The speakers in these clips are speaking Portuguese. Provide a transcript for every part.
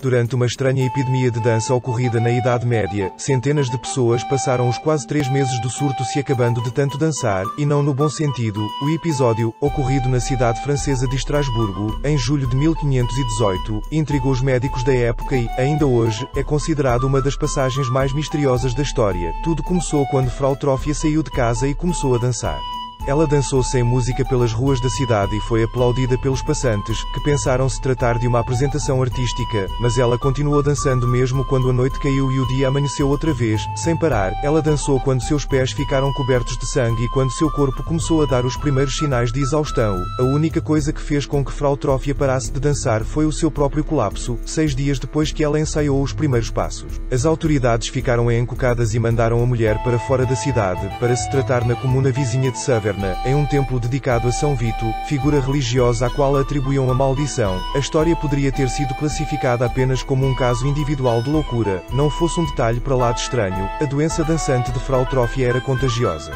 Durante uma estranha epidemia de dança ocorrida na Idade Média, centenas de pessoas passaram os quase 3 meses do surto se acabando de tanto dançar, e não no bom sentido. O episódio, ocorrido na cidade francesa de Estrasburgo, em julho de 1518, intrigou os médicos da época e, ainda hoje, é considerado uma das passagens mais misteriosas da história. Tudo começou quando Frau Trófia saiu de casa e começou a dançar. Ela dançou sem música pelas ruas da cidade e foi aplaudida pelos passantes, que pensaram se tratar de uma apresentação artística, mas ela continuou dançando mesmo quando a noite caiu e o dia amanheceu outra vez, sem parar. Ela dançou quando seus pés ficaram cobertos de sangue e quando seu corpo começou a dar os primeiros sinais de exaustão. A única coisa que fez com que Frau Trófia parasse de dançar foi o seu próprio colapso, 6 dias depois que ela ensaiou os primeiros passos. As autoridades ficaram encucadas e mandaram a mulher para fora da cidade, para se tratar na comuna vizinha de Saverne, em um templo dedicado a São Vito, figura religiosa à qual atribuíam a maldição. A história poderia ter sido classificada apenas como um caso individual de loucura, não fosse um detalhe para lá de estranho. A doença dançante de Frau Trófia era contagiosa.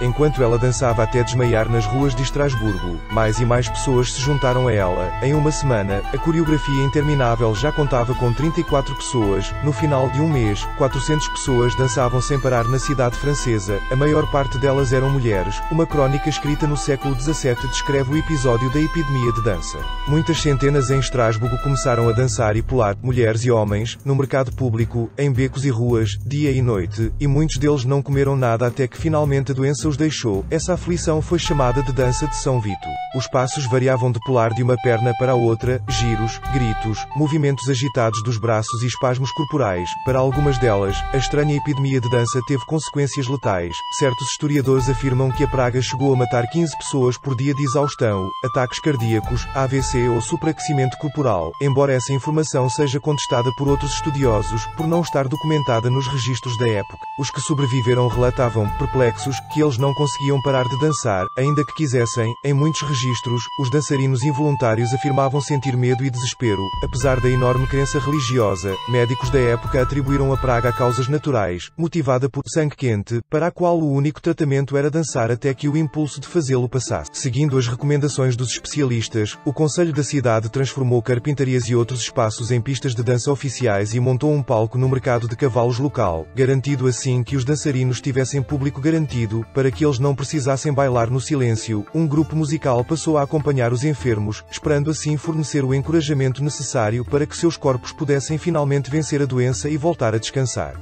Enquanto ela dançava até desmaiar nas ruas de Estrasburgo, mais e mais pessoas se juntaram a ela. Em uma semana, a coreografia interminável já contava com 34 pessoas. No final de um mês, 400 pessoas dançavam sem parar na cidade francesa. A maior parte delas eram mulheres. Uma crónica escrita no século XVII descreve o episódio da epidemia de dança. Muitas centenas em Estrasburgo começaram a dançar e pular, mulheres e homens, no mercado público, em becos e ruas, dia e noite, e muitos deles não comeram nada até que finalmente a doença os deixou. Essa aflição foi chamada de dança de São Vito. Os passos variavam de pular de uma perna para a outra, giros, gritos, movimentos agitados dos braços e espasmos corporais. Para algumas delas, a estranha epidemia de dança teve consequências letais. Certos historiadores afirmam que a praga chegou a matar 15 pessoas por dia de exaustão, ataques cardíacos, AVC ou supraquecimento corporal, embora essa informação seja contestada por outros estudiosos, por não estar documentada nos registros da época. Os que sobreviveram relatavam, perplexos, que eles não conseguiam parar de dançar, ainda que quisessem. Em muitos registros, os dançarinos involuntários afirmavam sentir medo e desespero. Apesar da enorme crença religiosa, médicos da época atribuíram a praga a causas naturais, motivada por sangue quente, para a qual o único tratamento era dançar até que o impulso de fazê-lo passasse. Seguindo as recomendações dos especialistas, o concelho da cidade transformou carpintarias e outros espaços em pistas de dança oficiais e montou um palco no mercado de cavalos local, garantido assim que os dançarinos tivessem público garantido. Para que eles não precisassem bailar no silêncio, um grupo musical passou a acompanhar os enfermos, esperando assim fornecer o encorajamento necessário para que seus corpos pudessem finalmente vencer a doença e voltar a descansar.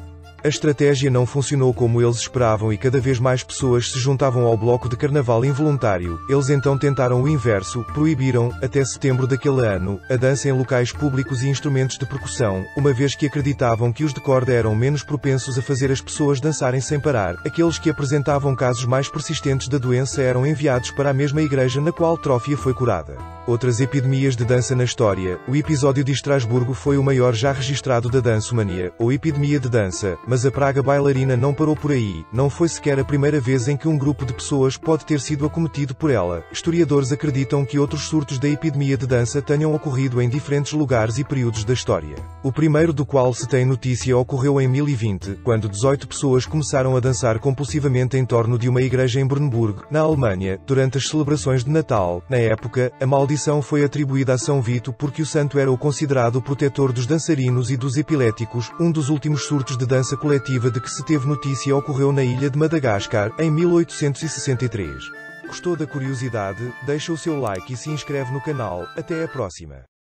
A estratégia não funcionou como eles esperavam e cada vez mais pessoas se juntavam ao bloco de carnaval involuntário. Eles então tentaram o inverso, proibiram, até setembro daquele ano, a dança em locais públicos e instrumentos de percussão, uma vez que acreditavam que os de corda eram menos propensos a fazer as pessoas dançarem sem parar. Aqueles que apresentavam casos mais persistentes da doença eram enviados para a mesma igreja na qual Trófia foi curada. Outras epidemias de dança na história. O episódio de Estrasburgo foi o maior já registrado da dançomania, ou epidemia de dança, mas a praga bailarina não parou por aí. Não foi sequer a primeira vez em que um grupo de pessoas pode ter sido acometido por ela. Historiadores acreditam que outros surtos da epidemia de dança tenham ocorrido em diferentes lugares e períodos da história. O primeiro do qual se tem notícia ocorreu em 1020, quando 18 pessoas começaram a dançar compulsivamente em torno de uma igreja em Brunburg, na Alemanha, durante as celebrações de Natal. Na época, a maldição foi atribuída a São Vito porque o santo era o considerado protetor dos dançarinos e dos epiléticos. Um dos últimos surtos de dança coletiva de que se teve notícia ocorreu na ilha de Madagascar, em 1863. Gostou da curiosidade? Deixa o seu like e se inscreve no canal. Até a próxima.